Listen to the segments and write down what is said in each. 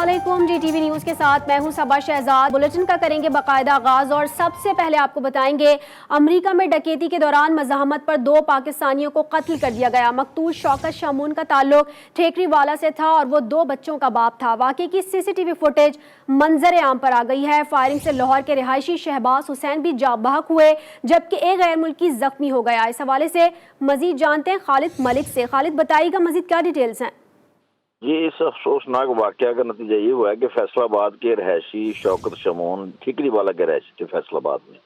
अस्सलामुअलैकुम। GTV news के साथ मैं हूं सबा शहजाद। बुलेटिन का करेंगे बाकायदा आगाज और सबसे पहले आपको बताएंगे अमेरिका में डकैती के दौरान मज़ाहमत पर 2 पाकिस्तानियों को कत्ल कर दिया गया। मकतूल शौकत शामून का ताल्लुक ठेकरीवाला से था और वो 2 बच्चों का बाप था। वाक़े की CCTV फुटेज मंजर आम पर आ गई है। फायरिंग से लाहौर के रिहायशी शहबाज हुसैन भी जाँ बहक हुए जबकि एक गैर मुल्की जख्मी हो गया। इस हवाले से मजीद जानते हैं खालिद मलिक से। खालिद, बताइएगा मजीद क्या डिटेल्स हैं? जी, इस अफसोसनाक वाक़या का नतीजा ये हुआ है कि फैसलाबाद के रहायशी शौकत शमून ठीकरीवाला के रहायशी थे। फैसलाबाद में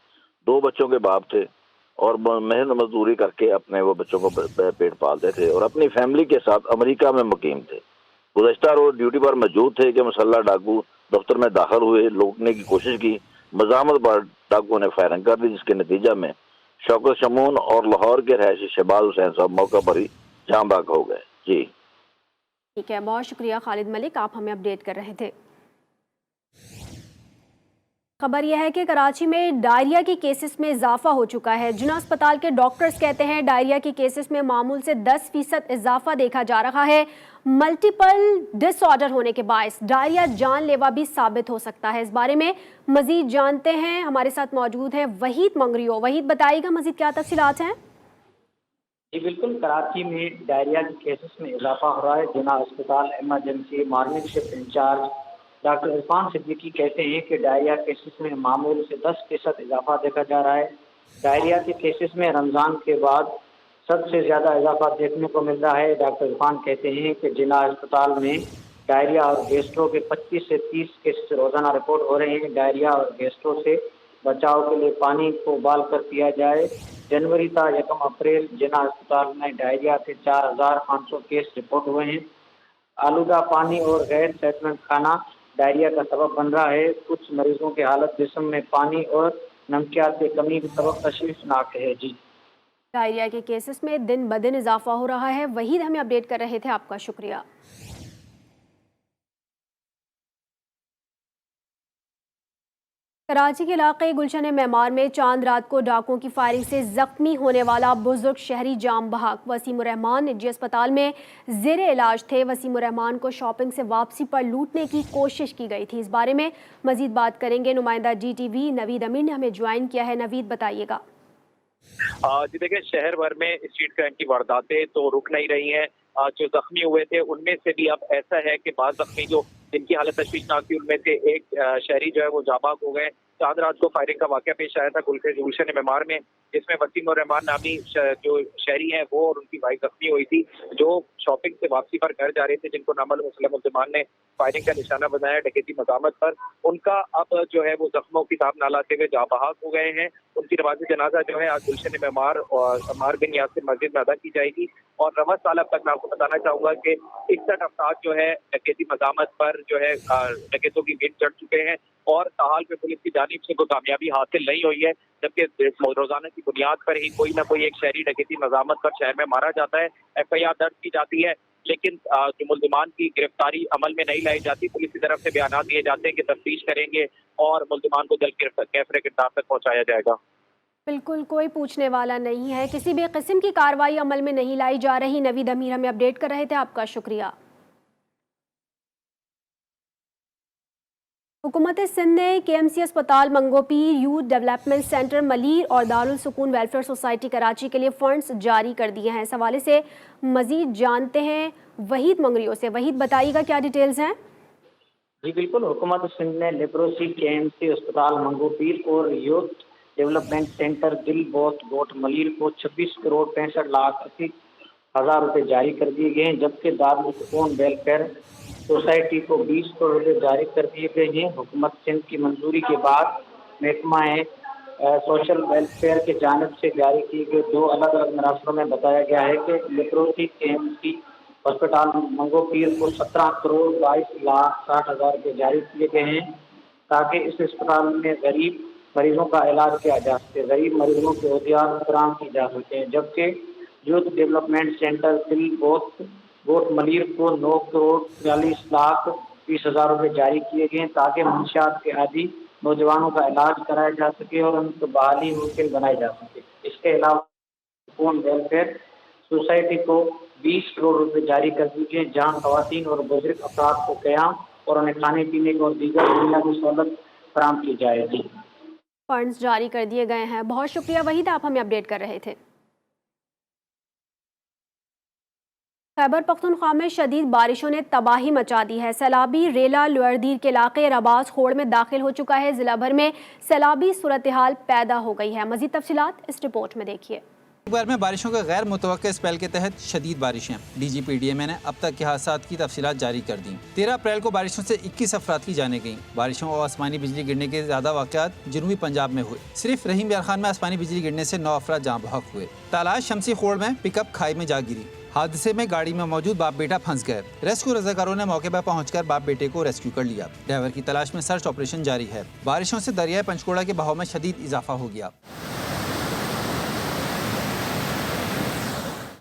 2 बच्चों के बाप थे और मेहनत मजदूरी करके अपने वो बच्चों को पेट पालते थे और अपनी फैमिली के साथ अमेरिका में मुकीम थे। गुज़श्ता रोज ड्यूटी पर मौजूद थे कि मुसल्लह डाकू दफ्तर में दाखिल हुए, लूटने की कोशिश की। मज़ाहमत पर डाकुओं ने फायरिंग कर दी, जिसके नतीजा में शौकत शमून और लाहौर के रहायशी शहबाज हुसैन साहब मौका पर ही जाँ बहक हो गए। जी ठीक है, बहुत शुक्रिया खालिद मलिक, आप हमें अपडेट कर रहे थे। खबर यह है कि कराची में डायरिया के केसेस में इजाफा हो चुका है। जिना अस्पताल के डॉक्टर्स कहते हैं डायरिया के केसेस में मामूल से 10% इजाफा देखा जा रहा है। मल्टीपल डिसऑर्डर होने के बायस डायरिया जानलेवा भी साबित हो सकता है। इस बारे में मजीद जानते हैं, हमारे साथ मौजूद है वहीद मंगरियो। वहीद, बताइएगा मजीद क्या तफसीलात हैं? जी बिल्कुल, कराची में डायरिया के केसेस में इजाफा हो रहा है। जिना अस्पताल emergency morning shift in charge doctor Irfan Siddiqui कहते हैं कि डायरिया केसेस में मामूल से 10% इजाफा देखा जा रहा है। डायरिया के केसेस में रमज़ान के बाद सबसे ज़्यादा इजाफा देखने को मिल रहा है। डॉक्टर इरफान कहते हैं कि जिना अस्पताल में डायरिया और गैस्ट्रो के 25 से 30 केसेस रोज़ाना रिपोर्ट हो रहे हैं। डायरिया और गैस्ट्रो से बचाव के लिए पानी को उबाल कर पिया जाए। जनवरी था 1 अप्रैल जिना अस्पताल में डायरिया के 4500 केस रिपोर्ट हुए हैं। आलूदा पानी और गैर सेहतमंद खाना डायरिया का सबब बन रहा है। कुछ मरीजों की हालत जिस्म में पानी और नमकियात की कमी के सबब तशवीशनाक है। जी, डायरिया के केसेस में दिन ब दिन इजाफा हो रहा है। वहीद हमें अपडेट कर रहे थे, आपका शुक्रिया। कराची के इलाके गुलशन मेमार में चांद रात को डाकुओं की फायरिंग से जख्मी होने वाला बुजुर्ग शहरी जाम बहक वसीम रहमान निजी अस्पताल में जेर इलाज थे। वसीम रहमान को शॉपिंग से वापसी पर लूटने की कोशिश की गई थी। इस बारे में मजीद बात करेंगे, नुमाइंदा GTV नवीद अमीर ने हमें ज्वाइन किया है। नवीद, बताइएगा। जी देखिए, शहर भर में स्ट्रीट क्राइम की वारदातें तो रुक नहीं रही हैं। जो जख्मी हुए थे उनमें से भी अब ऐसा है कि बाद जख्मी जो जिनकी हालत तशवीशनाक थी उनमें से एक शहरी जो है वो जाँ बहक हो गए। चांद रात को फायरिंग का वाकया पेश आया था गुलशन मेमार में, जिसमें वसीम और रहमान नामी जो शहरी हैं वो और उनकी वाइफ जख्मी हुई थी, जो शॉपिंग से वापसी पर घर जा रहे थे, जिनको नामल मुसलमान ने फायरिंग का निशाना बनाया डकैती मज़ाहमत पर। उनका अब जो है वो जख्मों की ताब ना लाते हुए जाँ बहक हो गए हैं। उनकी नमाज जनाजा जो है आज गुलशन मेमार और अम्मार बिन यासिर मस्जिद में अदा की जाएगी। और रमज़ साल अब तक मैं आपको बताना चाहूंगा कि 61 अफराद जो है डकैती मज़ाहमत पर जो है डकैतों की गिनती चढ़ चुके हैं और ताहाल में पुलिस की जानिब से कोई कामयाबी हासिल नहीं हुई है, जबकि रोजाना की बुनियाद पर ही कोई ना कोई एक शहरी डकैती मज़ाहमत पर शहर में मारा जाता है। FIR दर्ज की जाती है, लेकिन जो मुल्जिमान की गिरफ्तारी अमल में नहीं लाई जाती। पुलिस की तरफ से बयान दिए जाते हैं कि तफ्तीश करेंगे और मुल्जिमान को जल्द कैफरे गिरफ्तार तक पहुंचाया जाएगा। बिल्कुल, कोई पूछने वाला नहीं है, किसी भी किस्म की कार्रवाई अमल में नहीं लाई जा रही। नवीद अमीर हमें अपडेट कर रहे थे, आपका शुक्रिया। हुकूमत सिंध ने KMC अस्पताल Manghopir, youth development centre Malir और दारुल सुकून वेलफेयर सोसाइटी कराची के लिए फंड्स जारी कर दिए हैं। इस हवाले से मजीद जानते हैं वहीद मंगरियो से। वहीद, बताइएगा क्या डिटेल्स हैं? जी बिल्कुल, हुकूमत सिंध ने लेप्रोसी KMC अस्पताल मंगोपीर और यूथ डेवलपमेंट सेंटर दिल बोत गोट मलीर को 26 करोड़ 65,80,000 रुपये जारी कर दिए गए हैं, जबकि दारुल सुकून वेलफेयर सोसाइटी को 20 करोड़ रुपये जारी कर दिए गए हैं। हुकूमत सिंध की मंजूरी के बाद महकमा सोशल वेलफेयर की जानिब से जारी किए गए 2 अलग अलग मरासलों में बताया गया है कि लेप्रोसी KMC अस्पताल मंगोपीर को 17 करोड़ 22,60,000 रुपये जारी किए गए हैं ताकि इस अस्पताल में गरीब मरीजों का इलाज किया जा सके, गरीब मरीजों के एहतियात फराहम की जा सके। जबकि यूथ डेवलपमेंट सेंटर दिल गोट मलीर को 9 करोड़ 43,20,000 रुपये जारी किए गए ताकि मंशियात के आदि नौजवानों का इलाज कराया जा सके और उनको बहाली मुमकिन बनाई जा सके। इसके अलावा सुकून वेलफेयर सोसाइटी को 20 करोड़ रुपये जारी कर दिए, जहां खवातीन और बुजुर्ग अफराद को क़याम اور انہیں کھانے پینے کو اور دیگر بنیادی سہولت فراہم کی جائے گی۔ فنڈز جاری کر دیے گئے ہیں۔ بہت شکریہ وحید، آپ ہمیں اپڈیٹ کر رہے تھے۔ خیبر پختونخوا میں شدید بارشوں نے تباہی مچا دی ہے۔ سیلابی ریلا لوئردیر کے علاقے رباز خوڑ میں داخل ہو چکا ہے۔ ضلع بھر میں سیلابی صورتحال پیدا ہو گئی ہے۔ مزید تفصیلات اس رپورٹ میں دیکھیے۔ بھر میں بارشوں کے غیر متوقع اسپیل کے تحت شدید بارشیں۔ D G P D M A نے اب تک کے حادثات کی تفصیلات جاری کر دیں۔ 13 اپریل کو بارشوں سے 21 افراد کی جانیں گئیں۔ بارشوں اور آسمانی بجلی گرنے کے زیادہ واقعات جنوبی پنجاب میں ہوئے۔ صرف رحیم یار خان میں آسمانی بجلی گرنے سے 9 افراد جاں بحق ہوئے۔ تالاش شمسی خوڑ میں پک اپ کھائی میں جا گری۔ حادثے میں گاڑی میں موجود باپ بیٹا پھنس گئے۔ ریسکیو رضاکاروں نے موقع پر پہنچ کر باپ بیٹے کو ریسکیو کر لیا۔ ڈرائیور کی تلاش میں سرچ آپریشن جاری ہے۔ بارشوں سے دریائے پنچکوڑا کے بہاؤ میں شدید اضافہ ہو گیا۔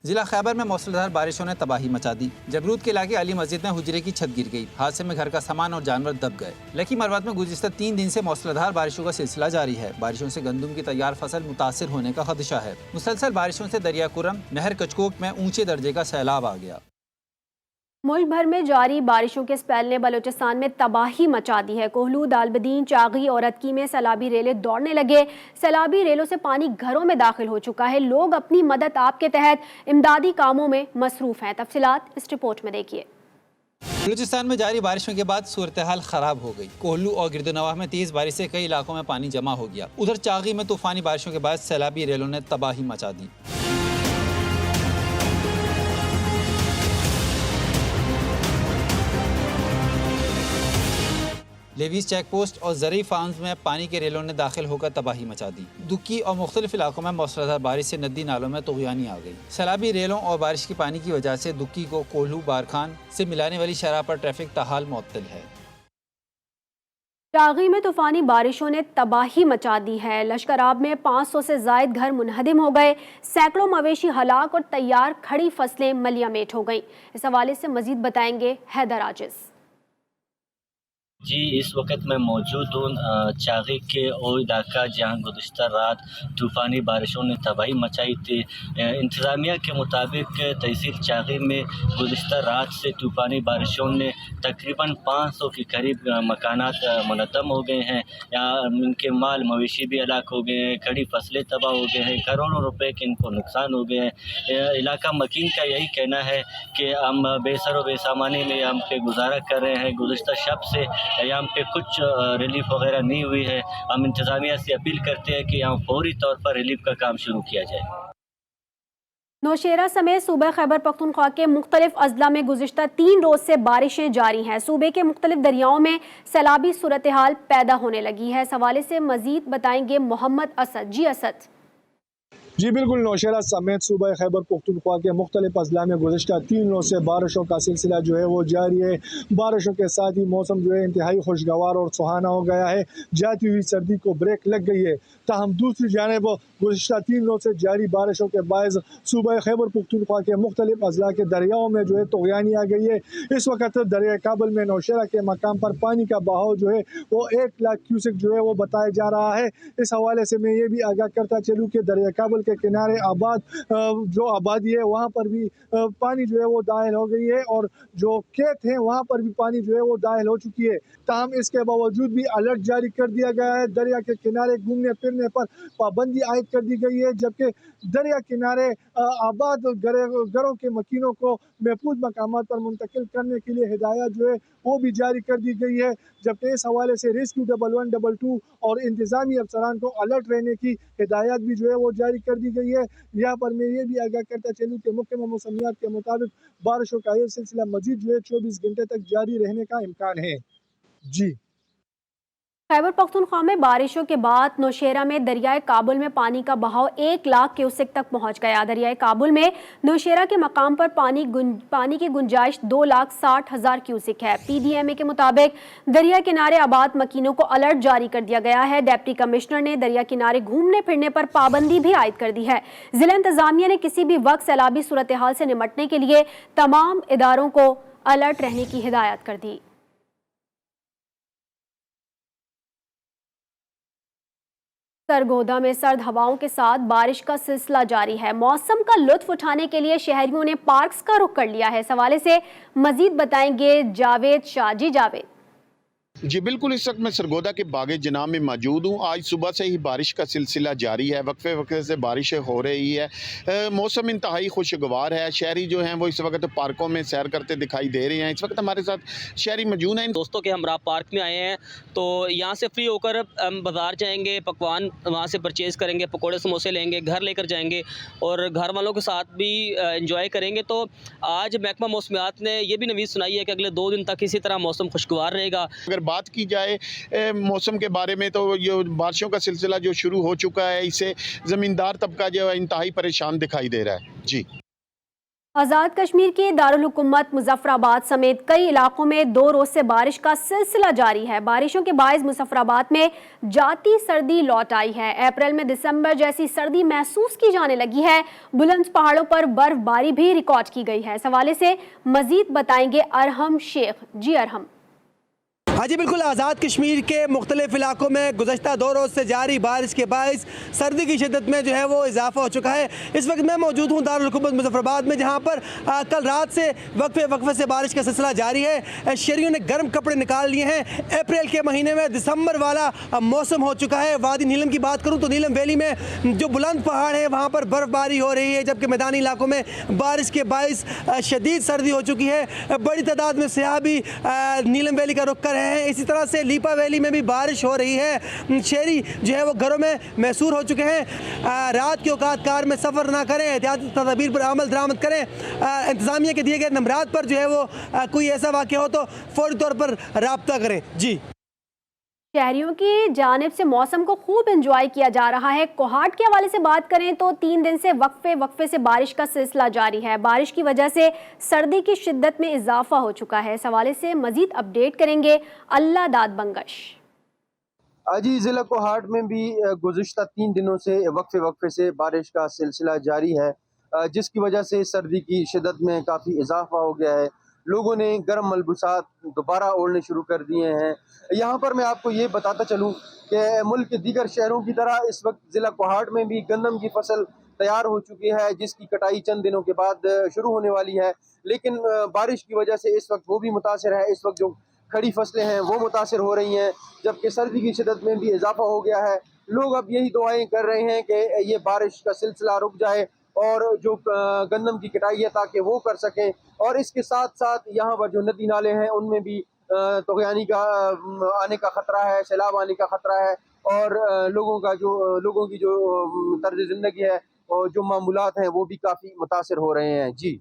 ضلع خیبر میں موسلادھار بارشوں نے تباہی مچا دی۔ جبرود کے علاقے علی مسجد میں حجرے کی چھت گر گئی۔ حادثے میں گھر کا سامان اور جانور دب گئے۔ لکی مروت میں گزشتہ 3 دن سے موسلادھار بارشوں کا سلسلہ جاری ہے۔ بارشوں سے گندم کی تیار فصل متاثر ہونے کا خدشہ ہے۔ مسلسل بارشوں سے دریا کرم نہر کچکوک میں اونچے درجے کا سیلاب آ گیا۔ ملک بھر میں جاری بارشوں کے اسپیل نے بلوچستان میں تباہی مچا دی ہے۔ کوہلو، دالبدین، چاغی اور اتکی میں سیلابی ریلیں دوڑنے لگے۔ سیلابی ریلوں سے پانی گھروں میں داخل ہو چکا ہے۔ لوگ اپنی مدد آپ کے تحت امدادی کاموں میں مصروف ہیں۔ تفصیلات اس رپورٹ میں دیکھیے۔ بلوچستان میں جاری بارشوں کے بعد صورتحال خراب ہو گئی۔ کوہلو اور گردنواہ میں تیز بارش سے کئی علاقوں میں پانی جمع ہو گیا۔ ادھر چاغی میں طوفانی بارشوں کے بعد سیلابی ریلوں نے تباہی مچا دی۔ لیویز چیک پوسٹ اور زرعی فارمز میں پانی کے ریلوں نے داخل ہو کر تباہی مچا دی۔ دکی اور مختلف علاقوں میں موسلادھار بارش سے ندی نالوں میں طغیانی آ گئی۔ سیلابی ریلوں اور بارش کی پانی کی وجہ سے دکی کو کوہلو بارکھان سے ملانے والی شاہراہ پر ٹریفک تاحال معطل ہے۔ چاغی میں طوفانی بارشوں نے تباہی مچا دی ہے۔ لشکرآب میں 500 سے زائد گھر منہدم ہو گئے۔ سینکڑوں مویشی ہلاک اور تیار کھڑی فصلیں ملیامیٹ ہو گئیں۔ اس حوالے سے مزید بتائیں گے حیدر عاجز۔ جی، اس وقت میں موجود ہوں چاغی کے او علاقہ جہاں گزشتہ رات طوفانی بارشوں نے تباہی مچائی تھی۔ انتظامیہ کے مطابق تحصیل چاغی میں گزشتہ رات سے طوفانی بارشوں نے تقریباً 500 کے قریب مکانات منہدم ہو گئے ہیں۔ یہاں ان کے مال مویشی بھی ہلاک ہو گئے ہیں، کھڑی فصلیں تباہ ہو گئے ہیں، کروڑوں روپے کے ان کو نقصان ہو گئے ہیں۔ علاقہ مکین کا یہی کہنا ہے کہ ہم بے سر و بے سامانی میں ہم پہ گزارا کر رہے ہیں۔ گزشتہ شب سے یہاں پہ کچھ ریلیف وغیرہ نہیں ہوئی ہے۔ ہم انتظامیہ سے اپیل کرتے ہیں کہ یہاں فوری طور پر ریلیف کا کام شروع کیا جائے۔ نوشیرہ سمیت صوبہ خیبر پختونخوا کے مختلف اضلاع میں گزشتہ 3 روز سے بارشیں جاری ہیں۔ صوبے کے مختلف دریاؤں میں سیلابی صورتحال پیدا ہونے لگی ہے۔ اس حوالے سے مزید بتائیں گے محمد اسد۔ جی اسد۔ جی بالکل، نوشیرہ سمیت صوبہ خیبر پختونخوا کے مختلف اضلاع میں گزشتہ 3 روز سے بارشوں کا سلسلہ جو ہے وہ جاری ہے۔ بارشوں کے ساتھ ہی موسم جو ہے انتہائی خوشگوار اور سہانا ہو گیا ہے۔ جاتی ہوئی سردی کو بریک لگ گئی ہے۔ تاہم دوسری جانب گزشتہ 3 روز سے جاری بارشوں کے باعث صوبہ خیبر پختونخوا کے مختلف اضلاع کے دریاؤں میں جو ہے طغیانی آ گئی ہے۔ اس وقت دریائے کابل میں نوشیرہ کے مقام پر پانی کا بہاؤ جو ہے وہ 1 لاکھ کیوسک جو ہے وہ بتایا جا رہا ہے۔ اس حوالے سے میں یہ بھی آگاہ کرتا چلوں کہ دریائے کابل کے کنارے جو آبادی ہے وہاں پر بھی پانی جو ہے وہ داخل ہو گئی ہے، اور جو کھیت ہیں وہاں پر بھی پانی جو ہے وہ داخل ہو چکی ہے۔ تاہم اس کے باوجود بھی الرٹ جاری کر دیا گیا ہے۔ دریا کے کنارے گھومنے پھرنے پر پابندی عائد کر دی گئی ہے، جبکہ دریا کنارے آباد گھروں کے مکینوں کو محفوظ مقامات پر منتقل کرنے کے لیے ہدایات جو ہے وہ بھی جاری کر دی گئی ہے۔ جبکہ اس حوالے سے ریسکیو 1122 اور انتظامی افسران کو الرٹ رہنے کی ہدایات بھی جو ہے وہ جاری کر دی گئی ہے۔ یہاں پر میں یہ بھی آگاہ کرتا چلوں کہ محکمہ موسمیات کے مطابق بارشوں کا یہ سلسلہ مزید جو ہے 24 گھنٹے تک جاری رہنے کا امکان ہے۔ جی، خیبر پختونخوا میں بارشوں کے بعد نوشیرہ میں دریائے کابل میں پانی کا بہاؤ 1 لاکھ کیوسک تک پہنچ گیا۔ دریائے کابل میں نوشیرہ کے مقام پر پانی کی گنجائش 2,60,000 کیوسک ہے۔ پی ڈی ایم اے کے مطابق دریا کنارے آباد مکینوں کو الرٹ جاری کر دیا گیا ہے۔ ڈپٹی کمشنر نے دریا کنارے گھومنے پھرنے پر پابندی بھی عائد کر دی ہے۔ ضلع انتظامیہ نے کسی بھی وقت سیلابی صورتحال سے نمٹنے کے لیے تمام اداروں کو الرٹ رہنے کی ہدایت کر دی۔ سرگودا میں سرد ہواؤں کے ساتھ بارش کا سلسلہ جاری ہے۔ موسم کا لطف اٹھانے کے لیے شہریوں نے پارکس کا رخ کر لیا ہے۔ اس حوالے سے مزید بتائیں گے جاوید شاہ۔ جی جاوید۔ जी बिल्कुल, इस वक्त मैं सरगोदा के बागे जनाब में मौजूद हूँ। आज सुबह से ही बारिश का सिलसिला जारी है, वक्फे वक्फे से बारिशें हो रही है। मौसम इंतहाई खुशगवार है। शहरी जो हैं वो इस वक्त पार्कों में सैर करते दिखाई दे रहे हैं। इस वक्त हमारे साथ शहरी मौजूद हैं। दोस्तों के हमरा पार्क में आए हैं, तो यहाँ से फ्री होकर बाज़ार जाएंगे, पकवान वहाँ से परचेज़ करेंगे, पकोड़े समोसे लेंगे, घर लेकर जाएंगे और घर वालों के साथ भी इंजॉय करेंगे। तो आज महकमा मौसमियात ने ये भी नवीद सुनाई है कि अगले 2 दिन तक इसी तरह मौसम खुशगवार रहेगा। अगर बात की जाए मौसम के बारे में, तो ये बारिशों का सिलसिला जो शुरू हो चुका है, इससे ज़मींदार तबका जो है इंतहाई परेशान दिखाई दे रहा है। जी। आज़ाद कश्मीर के दारुल हुकूमत मुजफ्फराबाद समेत कई इलाकों में 2 रोज से बारिश का सिलसिला जारी है। बारिशों के बायस मुजफ्फराबाद में जाती सर्दी लौट आई है। अप्रैल में दिसंबर जैसी सर्दी महसूस की जाने लगी है। बुलंद पहाड़ों पर बर्फबारी भी रिकॉर्ड की गई है। इस हवाले से मजीद बताएंगे अरहम शेख। जी अरहम। हाँ जी बिल्कुल, आज़ाद कश्मीर के मुख्तलिफ इलाकों में गुज़श्ता 2 रोज़ से जारी बारिश के बायस सर्दी की शिद्दत में जो है वो इजाफा हो चुका है। इस वक्त मैं मौजूद हूँ दारुल हुकूमत मुजफ्फराबाद में, जहाँ पर कल रात से वक्फे से बारिश का सिलसिला जारी है। शहरियों ने गर्म कपड़े निकाल लिए हैं। अप्रैल के महीने में दिसंबर वाला मौसम हो चुका है। वादी नीलम की बात करूँ तो नीलम वैली में जो बुलंद पहाड़ है वहाँ पर बर्फबारी हो रही है, जबकि मैदानी इलाकों में बारिश के बायस शदीद सर्दी हो चुकी है। बड़ी तादाद में सयाह भी नीलम वैली का रुख कर रहे हैं। इसी तरह से लीपा वैली में भी बारिश हो रही है। शहरी जो है वो घरों में महसूर हो चुके हैं। रात के औकात कार में सफ़र ना करें, एहतियाती तदबीर पर अमल दरामद करें। इंतज़ामिया के दिए गए नंबरात पर जो है वो कोई ऐसा वाक़या हो तो फौरी तौर पर राब्ता करें। जी। शहरियों की जानिब से मौसम को खूब एंजॉय किया जा रहा है। कोहाट के हवाले से बात करें तो 3 दिन से वक्फे से बारिश का सिलसिला जारी है। बारिश की वजह से सर्दी की शिद्दत में इजाफा हो चुका है। इस हवाले से मजीद अपडेट करेंगे अल्लाह दाद बंगश। जी, ज़िला कोहाट में भी गुज़िश्ता 3 दिनों से वक्फे से बारिश का सिलसिला जारी है, जिसकी वजह से सर्दी की शिद्दत में काफ़ी इजाफा हो गया है। लोगों ने गर्म मलबूसात दोबारा ओढ़ने शुरू कर दिए हैं। यहाँ पर मैं आपको ये बताता चलूँ कि मुल्क के दीगर शहरों की तरह इस वक्त ज़िला कोहाट में भी गंदम की फसल तैयार हो चुकी है, जिसकी कटाई चंद दिनों के बाद शुरू होने वाली है। लेकिन बारिश की वजह से इस वक्त वो भी मुतासिर है। इस वक्त जो खड़ी फसलें हैं वो मुतासिर हो रही हैं, जबकि सर्दी की शिद्दत में भी इजाफा हो गया है। लोग अब यही दुआएं कर रहे हैं कि ये बारिश का सिलसिला रुक जाए और जो गंदम की कटाई है ताकि वो कर सकें। और इसके साथ साथ यहाँ पर जो नदी नाले हैं उनमें भी तग़यानी का आने का ख़तरा है, सैलाब आने का ख़तरा है और लोगों की जो तर्ज ज़िंदगी है और जो मामूलात हैं वो भी काफ़ी मुतासिर हो रहे हैं। जी।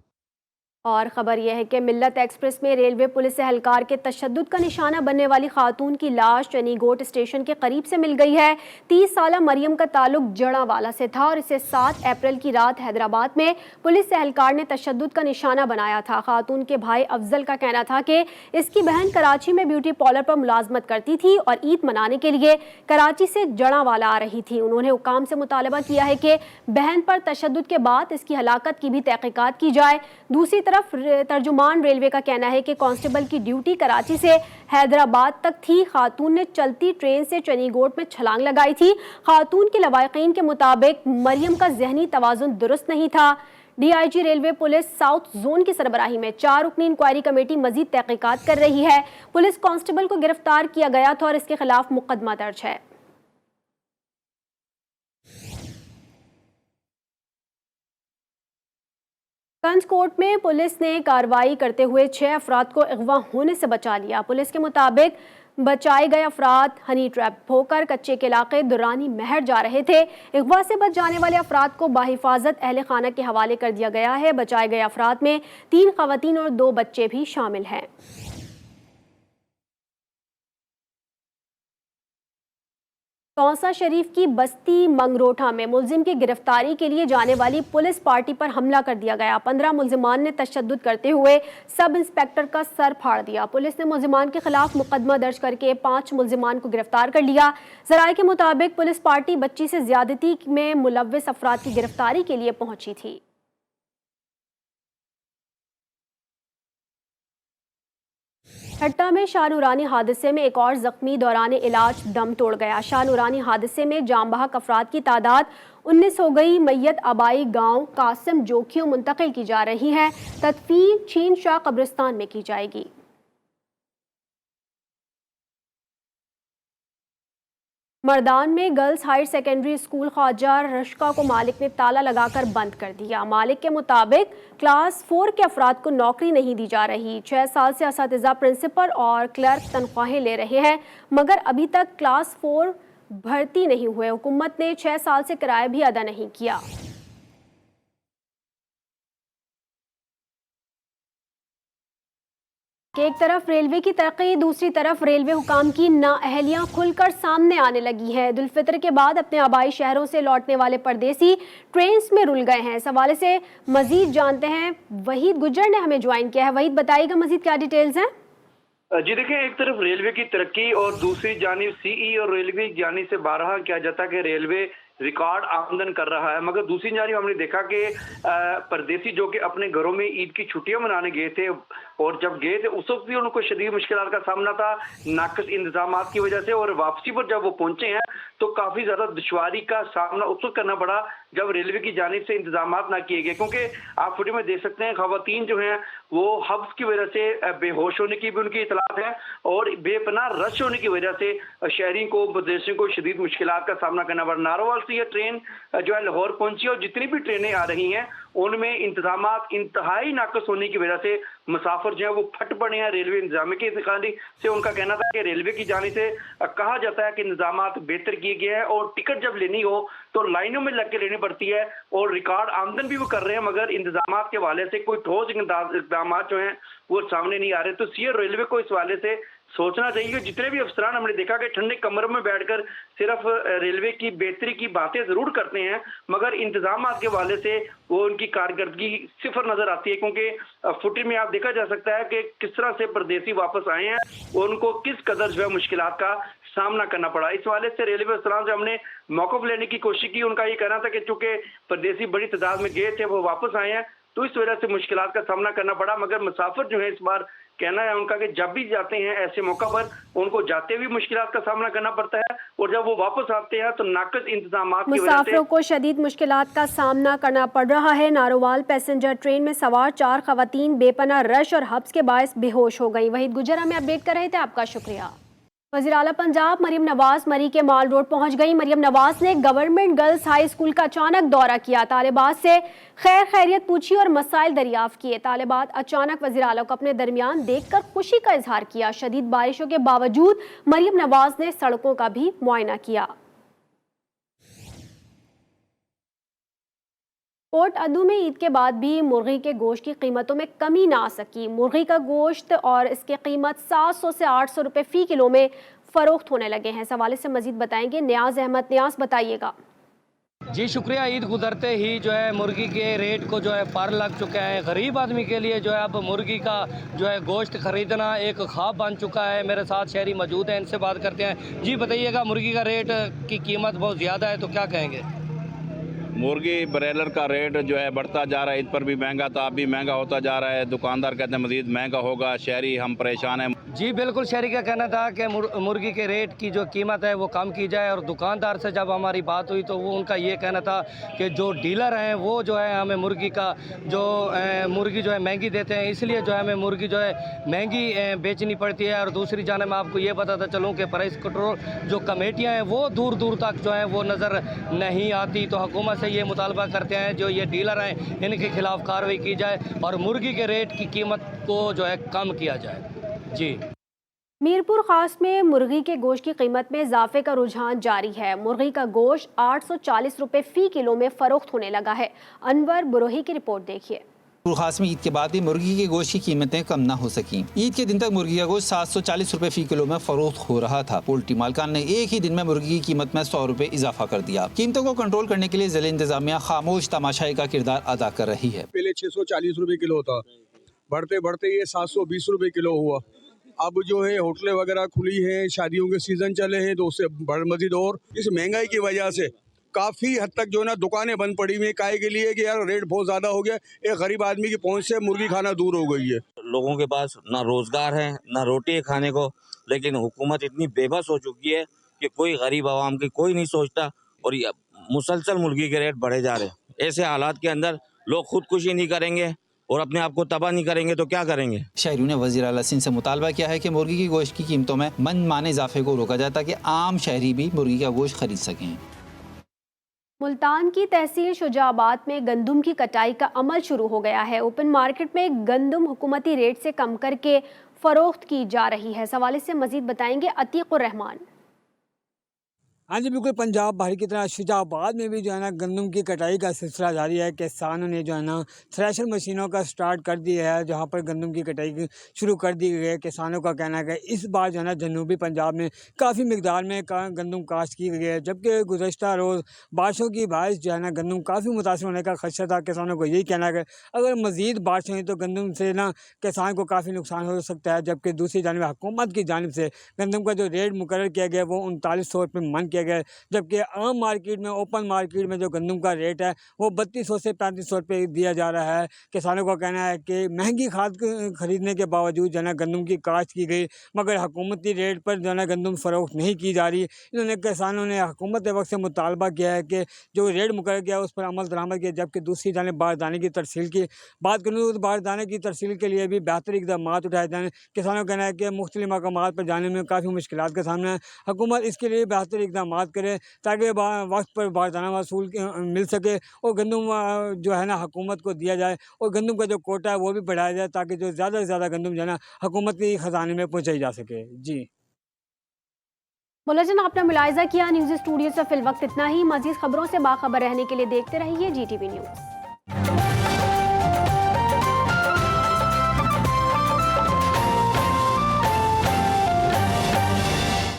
और ख़बर यह है कि मिल्लत एक्सप्रेस में रेलवे पुलिस एहलकार के तशद्दुद का निशाना बनने वाली खातून की लाश चनीगोट स्टेशन के करीब से मिल गई है। 30 साला मरियम का ताल्लुक जड़ावाला से था और इसे 7 अप्रैल की रात हैदराबाद में पुलिस एहलकार ने तशद्दुद का निशाना बनाया था। खातून के भाई अफजल का कहना था कि इसकी बहन कराची में ब्यूटी पार्लर पर मुलाजमत करती थी और ईद मनाने के लिए कराची से जड़ावाला आ रही थी। उन्होंने हुकाम से मुतालबा किया है कि बहन पर तशद्दुद के बाद इसकी हलाकत की भी तहकीकात की जाए। दूसरी तरफ तर्जुमान रेलवे का कहना है कि कांस्टेबल की ड्यूटी कराची से हैदराबाद तक थी। खातून ने चलती ट्रेन से चनीगोट में छलांग लगाई थी। खातून के लवाकिन के मुताबिक मरियम का जहनी तवाजुन दुरुस्त नहीं था। DIG railway police south zone की सरबराही में 4 रुकनी इंक्वायरी कमेटी मजीद तहकीकात कर रही है। पुलिस कांस्टेबल को गिरफ्तार किया गया था और इसके खिलाफ मुकदमा दर्ज है। कंचकोट में पुलिस ने कार्रवाई करते हुए 6 अफराद को अगवा होने से बचा लिया। पुलिस के मुताबिक बचाए गए अफराद हनी ट्रैप होकर कच्चे के इलाके दुरानी महर जा रहे थे। अगवा से बच जाने वाले अफराद को बाहिफाजत अहले खाना के हवाले कर दिया गया है। बचाए गए अफराद में 3 खवातीन और 2 बच्चे भी शामिल हैं। तौसा शरीफ की बस्ती मंगरोठा में मुलजिम की गिरफ्तारी के लिए जाने वाली पुलिस पार्टी पर हमला कर दिया गया। 15 मुलजिमान ने तशद्दुद करते हुए सब इंस्पेक्टर का सर फाड़ दिया। पुलिस ने मुलजिमान के खिलाफ मुकदमा दर्ज करके 5 मुलजिमान को गिरफ्तार कर लिया। ज़राए के मुताबिक पुलिस पार्टी बच्ची से ज्यादती में मुलव्विस अफराद की गिरफ्तारी के लिए पहुंची थी। ठट्टा में शाह नूरानी हादसे में एक और जख्मी दौरान इलाज दम तोड़ गया। शाह नूरानी हादसे में जाम बहक अफराद की तादाद 19 हो गई। मैयत आबाई गांव कासिम जोखियों मुंतकिल की जा रही है। तदफीन छीन शाह कब्रिस्तान में की जाएगी। मर्दान में girls higher secondary school Khwaja Rashka को मालिक ने ताला लगाकर बंद कर दिया। मालिक के मुताबिक क्लास 4 के अफराद को नौकरी नहीं दी जा रही। 6 साल से असातिज़ा प्रिंसिपल और क्लर्क तनख्वाहें ले रहे हैं, मगर अभी तक क्लास 4 भर्ती नहीं हुए। हुकूमत ने 6 साल से किराया भी अदा नहीं किया। एक तरफ रेलवे की तरक्की, दूसरी तरफ रेलवे हुकाम की नाअहलियां खुलकर सामने आने लगी हैं। दुल फितर के बाद अपने आबाई शहरों से लौटने वाले परदेसी ट्रेन्स में रुल गए हैं। इस हवाले से मजीद जानते हैं, वहीद गुज्जर ने हमें ज्वाइन किया है। वहीद, बताइएगा मजीद क्या डिटेल्स हैं? जी देखें, एक तरफ रेलवे की तरक्की और दूसरी जानिब सीई और रेलवे की जानिब से बारहा किया जाता है कि रेलवे रिकॉर्ड आमदन कर रहा है, मगर दूसरी जानिब हमने देखा कि परदेसी जो कि अपने घरों में ईद की छुट्टियां मनाने गए थे और जब गए थे उस वक्त भी उनको शदीद मुश्किलात का सामना था नाक़िस इंतजामात की वजह से, और वापसी पर जब वो पहुंचे हैं तो काफ़ी ज़्यादा दुश्वारी का सामना उस वक्त करना पड़ा जब रेलवे की जानिब से इंतजामात ना किए गए, क्योंकि आप फुटेज में देख सकते हैं ख़वातीन जो हैं वो हब्स की वजह से बेहोश होने की भी उनकी इतलात है और बेपनाह रश होने की वजह से शहरी को परदेसियों को शदीद मुश्किलात का सामना करना पड़ा। नारोवाल से यह ट्रेन जो है लाहौर पहुंची और जितनी भी ट्रेनें आ रही हैं उनमें इंतजामात इंतहाई नाक़िस होने की वजह से मुसाफिर जो है वो फट पड़े हैं। रेलवे इंतजामिया के अधिकारी से उनका कहना था कि रेलवे की जानिब से कहा जाता है कि इंतजामात बेहतर किए गए हैं और टिकट जब लेनी हो तो लाइनों में लग के लेनी पड़ती है और रिकॉर्ड आमदन भी वो कर रहे हैं, मगर इंतजामात के हवाले से कोई ठोस इकदाम जो हैं वो सामने नहीं आ रहे। तो सीए रेलवे को इस हवाले से सोचना चाहिए। जितने भी अफसरान हमने देखा कि ठंडे कमरों में बैठकर सिर्फ रेलवे की बेहतरी की बातें जरूर करते हैं, मगर इंतजामात के हवाले से वो उनकी कारकर्दगी सिफर नजर आती है, क्योंकि फुटेज में आप देखा जा सकता है कि किस तरह से परदेसी वापस आए हैं और उनको किस कदर जो है मुश्किलात का सामना करना पड़ा। इस वाले से रेलवे अफसरान से हमने मौक़िफ़ लेने की कोशिश की। उनका ये कहना था कि चूंकि परदेसी बड़ी तादाद में गए थे वो वापस आए हैं तो इस वजह से मुश्किलात का सामना करना पड़ा, मगर मुसाफिर जो है इस बार कहना है उनका कि जब भी जाते हैं ऐसे मौका पर उनको जाते भी मुश्किलात का सामना करना पड़ता है और जब वो वापस आते हैं तो नाक़िस इंतजामात की वजह से मुसाफिरों को शदीद मुश्किलात का सामना करना पड़ रहा है। नारोवाल पैसेंजर ट्रेन में सवार 4 खवातीन बेपनाह रश और हब्स के बायस बेहोश हो गई। वहीद गुज्जर हमें अपडेट कर रहे थे, आपका शुक्रिया। वज़ीर आला पंजाब मरियम नवाज मरी के माल रोड पहुंच गई। मरियम नवाज ने गवर्नमेंट गर्ल्स हाई स्कूल का अचानक दौरा किया, तालिबात से खैर खैरियत पूछी और मसाइल दरियाफ्त किए। तालिबात अचानक वज़ीर आला को अपने दरमियान देखकर खुशी का इजहार किया। शदीद बारिशों के बावजूद मरियम नवाज ने सड़कों का भी मुआयना किया। कोट अदू में ईद के बाद भी मुर्गी के गोश्त की कीमतों में कमी ना आ सकी। मुर्गी का गोश्त और इसकी कीमत 700 से 800 रुपए फी किलो में फरोख्त होने लगे हैं। इस हवाले से मजीद बताएंगे नियाज अहमद। नियाज, बताइएगा। जी शुक्रिया। ईद गुजरते ही जो है मुर्गी के रेट को जो है पार लग चुका है। गरीब आदमी के लिए जो है अब मुर्गी का जो है गोश्त खरीदना एक ख्वाब बन चुका है। मेरे साथ शहरी मौजूद हैं, इनसे बात करते हैं। जी बताइएगा, मुर्गी का रेट की कीमत बहुत ज़्यादा है तो क्या कहेंगे? मुर्गी ब्रॉयलर का रेट जो है बढ़ता जा रहा है, ईद पर भी महंगा था, अब भी महंगा होता जा रहा है। दुकानदार कहते हैं मज़ीद महंगा होगा, शहरी हम परेशान हैं। जी बिल्कुल, शहरी का कहना था कि मुर्गी के रेट की जो कीमत है वो कम की जाए, और दुकानदार से जब हमारी बात हुई तो वो उनका ये कहना था कि जो डीलर हैं वो जो है हमें मुर्गी जो है महंगी देते हैं, इसलिए जो है हमें मुर्गी जो है महंगी बेचनी पड़ती है। और दूसरी जाने मैं आपको ये बताता चलूँ कि प्राइस कंट्रोल जो कमेटियाँ हैं वो दूर दूर तक जो है वो नज़र नहीं आती। तो हुकूमत ये मुतालबा करते हैं जो ये डीलर हैं इनके खिलाफ कार्रवाई की जाए और मुर्गी के रेट की कीमत को जो है कम किया जाए। जी मीरपुर खास में मुर्गी के गोश्त की कीमत में इजाफे का रुझान जारी है। मुर्गी का गोश्त 840 रुपए फी किलो में फरोख्त होने लगा है। अनवर बुरोही की रिपोर्ट देखिए। खास में ईद के बाद भी मुर्गी के गोश्त की कीमतें कम न हो सकी। ईद के दिन तक मुर्गी का गोश्त 740 रुपए फी किलो में फरोख्त हो रहा था। पोल्ट्री मालकान ने एक ही दिन में मुर्गी की कीमत में 100 रुपए इजाफा कर दिया। कीमतों को कंट्रोल करने के लिए जिला इंतजामिया खामोश तमाशाई का किरदार अदा कर रही है। पहले 640 रुपए किलो था, बढ़ते बढ़ते ये 720 रुपए किलो हुआ। अब जो है होटलें वगैरह खुली हैं, शादियों के सीजन चले हैं, तो उससे मजीद और इस महंगाई की वजह से काफ़ी हद तक जो है ना दुकानें बंद पड़ी हुई हैं। काहे के लिए कि यार रेट बहुत ज़्यादा हो गया, एक गरीब आदमी की पहुंच से मुर्गी खाना दूर हो गई है। लोगों के पास ना रोज़गार है ना रोटी है खाने को, लेकिन हुकूमत इतनी बेबस हो चुकी है कि कोई गरीब आवाम की कोई नहीं सोचता और मुसलसल मुर्गी के रेट बढ़े जा रहे हैं। ऐसे हालात के अंदर लोग खुदकुशी नहीं करेंगे और अपने आप को तबाह नहीं करेंगे तो क्या करेंगे। शहरियों ने वज़ीर आला सिंध से मुतालबा किया है कि मुर्गी की गोश्त की कीमतों में मनमाने इजाफे को रोका जाए ताकि आम शहरी भी मुर्गी का गोश्त खरीद सकें। मुल्तान की तहसील शुजाबाद में गंदम की कटाई का अमल शुरू हो गया है। ओपन मार्केट में गंदम हुकूमती रेट से कम करके फरोख्त की जा रही है। इस हवाले से मजीद बताएंगे अतीकुर रहमान। हाँ जी बिल्कुल, पंजाब बाहर की तरह शुजाबाद में भी जो है ना गंदम की कटाई का सिलसिला जारी है। किसानों ने जो है ना थ्रेशर मशीनों का स्टार्ट कर दिया है, जहाँ पर गंदम की कटाई शुरू कर दी गई है। किसानों का कहना है कि इस बार जो है ना जनूबी पंजाब में काफ़ी मकदार में गंदम काश्त की गई है, जबकि गुज़श्ता रोज़ बारिशों की बारिश जो है ना गंदम काफ़ी मुतासर होने का खदशा था। किसानों को यही कहना है कि अगर मज़ीद बारिश हुई तो गंदम से ना किसान को काफ़ी नुकसान हो सकता है। जबकि दूसरी जानिब हुकूमत की जानिब से गंदम का जो रेट मुकर्रर किया गया वो 3900 रुपये मन किया गया, जबकि आम मार्केट में ओपन मार्केट में जो गंदम का रेट है वो 3200 से 3500 रुपये दिया जा रहा है। किसानों का कहना है कि महंगी खाद खरीदने के बावजूद जो है ना गंदम की काश्त की गई, मगर हुकूमती रेट पर जो है ना गंदम फरोख्त नहीं की जा रही। इन्होंने किसानों ने हुकूमत वक्त से मुतालबा किया है कि जो रेट मुकर्रर किया उस पर अमल दरामद किया। जबकि दूसरी जानिब बारदाने की तरसील की बात करूँ तो बारदाने की तरसील के लिए भी बेहतर इकदाम उठाए जाएँ। किसानों का कहना है कि मुख्तलिफ मकामात पर जाने में काफ़ी मुश्किलात का सामना है। हुकूमत इसके लिए बेहतर इकदाम करे ताकि वक्त पर बारदाना वसूल मिल सके और गंदम जो है ना हुकूमत को दिया जाए और गंदम का जो कोटा है वो भी बढ़ाया जाए ताकि जो ज़्यादा से ज़्यादा गंदम जो है ना हुकूमत की खजाने में पहुँचाई जा सके। जी बुलेटिन आपने मुलाहिजा किया। न्यूज़ स्टूडियो से फिल वक्त इतना ही। मज़ीद खबरों से बाखबर रहने के लिए देखते रहिए GTV न्यूज़।